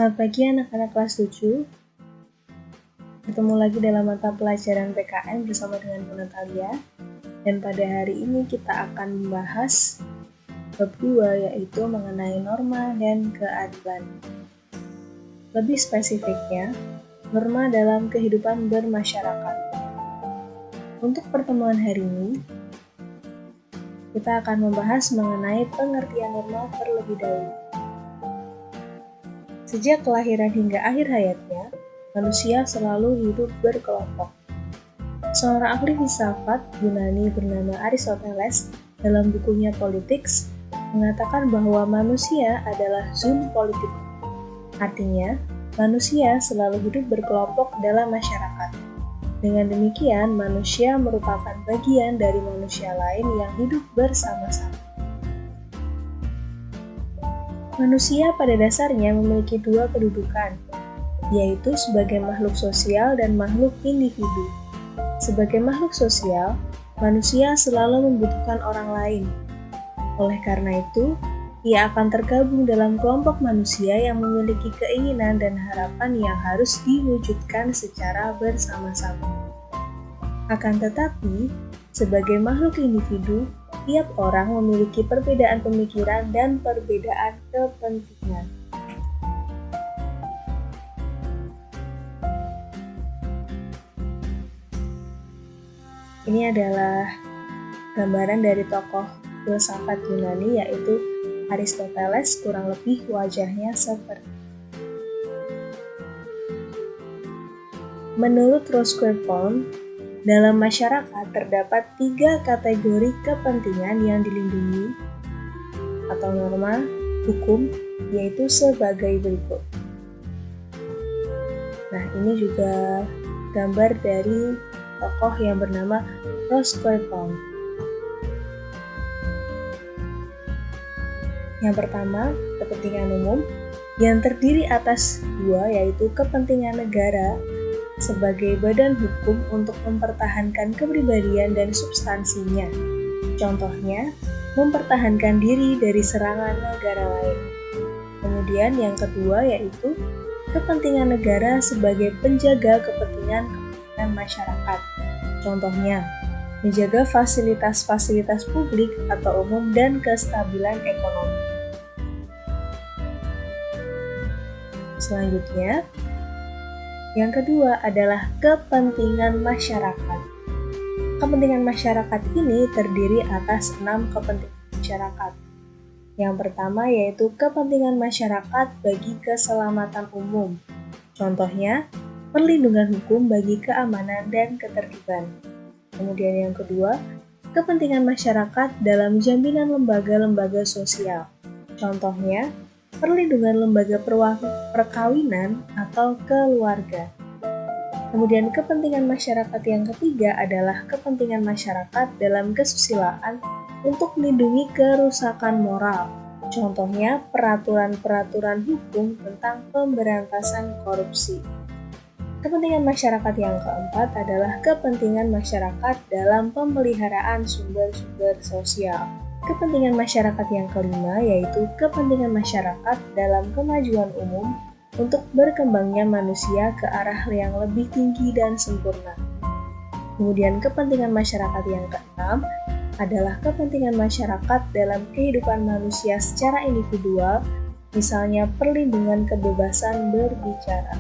Selamat pagi anak-anak kelas 7. Bertemu lagi dalam mata pelajaran PKN bersama dengan Bu Natalia. Dan pada hari ini kita akan membahas bab 2, yaitu mengenai norma dan keadilan. Lebih spesifiknya, norma dalam kehidupan bermasyarakat. Untuk pertemuan hari ini, kita akan membahas mengenai pengertian norma terlebih dahulu. Sejak kelahiran hingga akhir hayatnya, manusia selalu hidup berkelompok. Seorang ahli filsafat Yunani bernama Aristoteles dalam bukunya Politics mengatakan bahwa manusia adalah zoon politik. Artinya, manusia selalu hidup berkelompok dalam masyarakat. Dengan demikian, manusia merupakan bagian dari manusia lain yang hidup bersama-sama. Manusia pada dasarnya memiliki dua kedudukan, yaitu sebagai makhluk sosial dan makhluk individu. Sebagai makhluk sosial, manusia selalu membutuhkan orang lain. Oleh karena itu, ia akan tergabung dalam kelompok manusia yang memiliki keinginan dan harapan yang harus diwujudkan secara bersama-sama. Akan tetapi, sebagai makhluk individu, tiap orang memiliki perbedaan pemikiran dan perbedaan kepentingan. Ini adalah gambaran dari tokoh filsafat Yunani, yaitu Aristoteles. Kurang lebih wajahnya seperti. Menurut Roscoe, dalam masyarakat terdapat 3 kategori kepentingan yang dilindungi atau norma hukum, yaitu sebagai berikut. Nah, ini juga gambar dari tokoh yang bernama Roscoe. Yang pertama, kepentingan umum yang terdiri atas 2, yaitu kepentingan negara sebagai badan hukum untuk mempertahankan kepribadian dan substansinya. Contohnya, mempertahankan diri dari serangan negara lain. Kemudian yang kedua yaitu kepentingan negara sebagai penjaga kepentingan masyarakat. Contohnya, menjaga fasilitas-fasilitas publik atau umum dan kestabilan ekonomi. Selanjutnya, yang kedua adalah kepentingan masyarakat. Kepentingan masyarakat ini terdiri atas 6 kepentingan masyarakat. Yang pertama yaitu kepentingan masyarakat bagi keselamatan umum. Contohnya, perlindungan hukum bagi keamanan dan ketertiban. Kemudian yang kedua, kepentingan masyarakat dalam jaminan lembaga-lembaga sosial. Contohnya, perlindungan lembaga perkawinan atau keluarga. Kemudian kepentingan masyarakat yang ketiga adalah kepentingan masyarakat dalam kesusilaan untuk melindungi kerusakan moral. Contohnya peraturan-peraturan hukum tentang pemberantasan korupsi. Kepentingan masyarakat yang keempat adalah kepentingan masyarakat dalam pemeliharaan sumber-sumber sosial. Kepentingan masyarakat yang kelima yaitu kepentingan masyarakat dalam kemajuan umum untuk berkembangnya manusia ke arah yang lebih tinggi dan sempurna. Kemudian kepentingan masyarakat yang keenam adalah kepentingan masyarakat dalam kehidupan manusia secara individual, misalnya perlindungan kebebasan berbicara.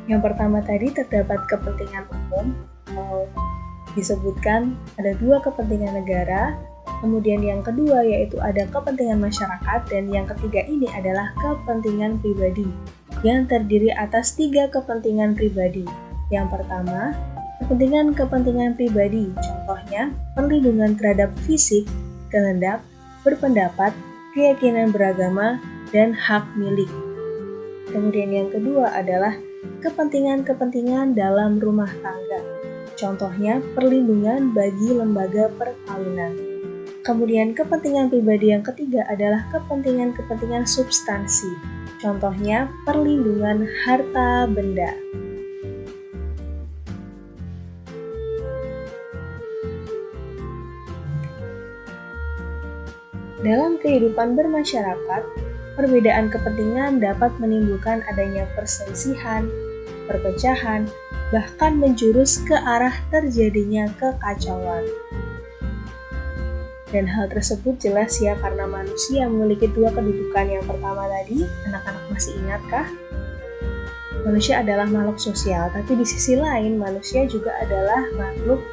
Yang pertama tadi terdapat kepentingan umum, disebutkan ada 2 kepentingan negara, kemudian yang kedua yaitu ada kepentingan masyarakat, dan yang ketiga ini adalah kepentingan pribadi, yang terdiri atas 3 kepentingan pribadi. Yang pertama, kepentingan pribadi, contohnya perlindungan terhadap fisik, kehendak, berpendapat, keyakinan beragama, dan hak milik. Kemudian yang kedua adalah kepentingan dalam rumah tangga. Contohnya, perlindungan bagi lembaga perkawinan. Kemudian kepentingan pribadi yang ketiga adalah kepentingan substansi. Contohnya, perlindungan harta benda. Dalam kehidupan bermasyarakat, perbedaan kepentingan dapat menimbulkan adanya perselisihan, perpecahan, bahkan menjurus ke arah terjadinya kekacauan. Dan hal tersebut jelas ya karena manusia memiliki dua kedudukan. Yang pertama tadi, anak-anak masih ingatkah? Manusia adalah makhluk sosial, tapi di sisi lain manusia juga adalah makhluk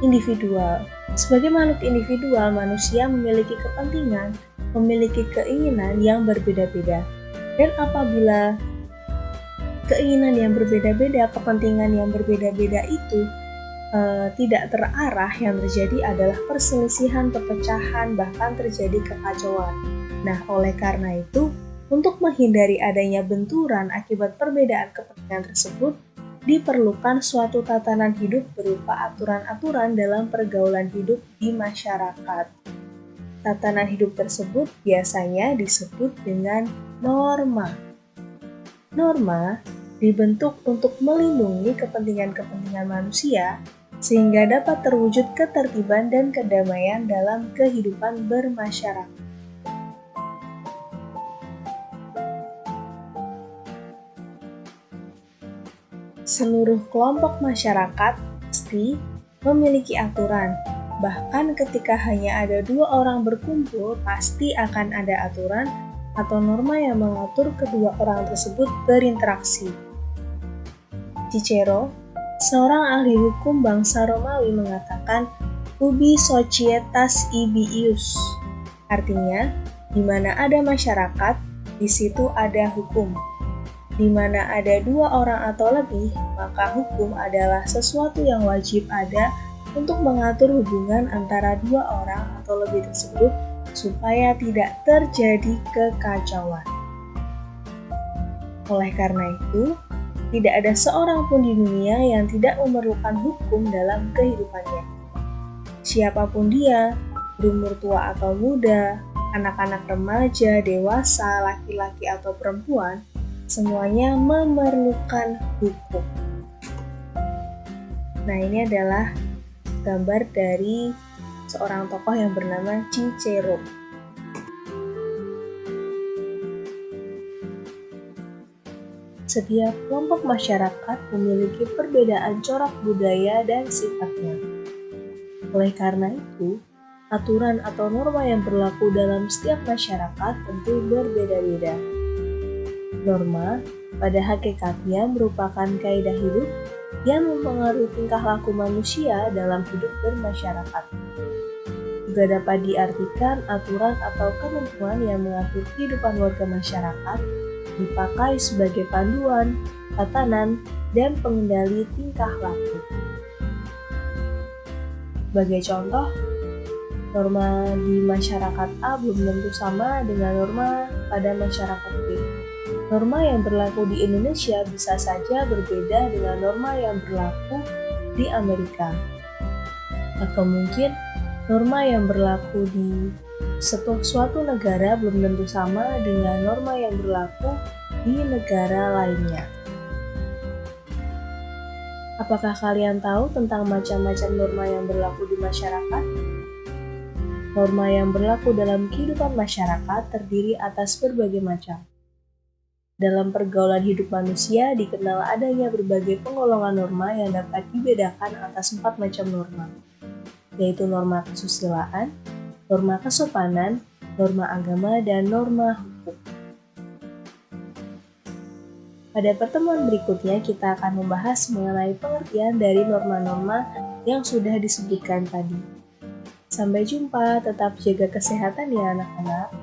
individual. Sebagai makhluk individual, manusia memiliki kepentingan, memiliki keinginan yang berbeda-beda. Dan apabila keinginan yang berbeda-beda, kepentingan yang berbeda-beda itu tidak terarah, yang terjadi adalah perselisihan, perpecahan, bahkan terjadi kekacauan. Nah, oleh karena itu, untuk menghindari adanya benturan akibat perbedaan kepentingan tersebut, diperlukan suatu tatanan hidup berupa aturan-aturan dalam pergaulan hidup di masyarakat. Tatanan hidup tersebut biasanya disebut dengan norma. Norma dibentuk untuk melindungi kepentingan-kepentingan manusia sehingga dapat terwujud ketertiban dan kedamaian dalam kehidupan bermasyarakat. Seluruh kelompok masyarakat pasti memiliki aturan. Bahkan ketika hanya ada dua orang berkumpul, pasti akan ada aturan atau norma yang mengatur kedua orang tersebut berinteraksi. Cicero, seorang ahli hukum bangsa Romawi, mengatakan ubi societas ibi-ius, artinya di mana ada masyarakat, di situ ada hukum. Di mana ada dua orang atau lebih, maka hukum adalah sesuatu yang wajib ada untuk mengatur hubungan antara dua orang atau lebih tersebut supaya tidak terjadi kekacauan. Oleh karena itu, tidak ada seorang pun di dunia yang tidak memerlukan hukum dalam kehidupannya. Siapapun dia, berumur tua atau muda, anak-anak remaja, dewasa, laki-laki atau perempuan, semuanya memerlukan hukum. Nah, ini adalah gambar dari seorang tokoh yang bernama Cicero. Setiap kelompok masyarakat memiliki perbedaan corak budaya dan sifatnya. Oleh karena itu, aturan atau norma yang berlaku dalam setiap masyarakat tentu berbeda-beda. Norma pada hakikatnya merupakan kaidah hidup yang mempengaruhi tingkah laku manusia dalam hidup bermasyarakat. Juga dapat diartikan aturan atau ketentuan yang mengatur kehidupan warga masyarakat, dipakai sebagai panduan, tatanan, dan pengendali tingkah laku. Sebagai contoh, norma di masyarakat A belum tentu sama dengan norma pada masyarakat B. Norma yang berlaku di Indonesia bisa saja berbeda dengan norma yang berlaku di Amerika. Atau mungkin norma yang berlaku di suatu negara belum tentu sama dengan norma yang berlaku di negara lainnya. Apakah kalian tahu tentang macam-macam norma yang berlaku di masyarakat? Norma yang berlaku dalam kehidupan masyarakat terdiri atas berbagai macam. Dalam pergaulan hidup manusia dikenal adanya berbagai penggolongan norma yang dapat dibedakan atas 4 macam norma, yaitu norma kesusilaan, norma kesopanan, norma agama, dan norma hukum. Pada pertemuan berikutnya kita akan membahas mengenai pengertian dari norma-norma yang sudah disebutkan tadi. Sampai jumpa, tetap jaga kesehatan ya anak-anak.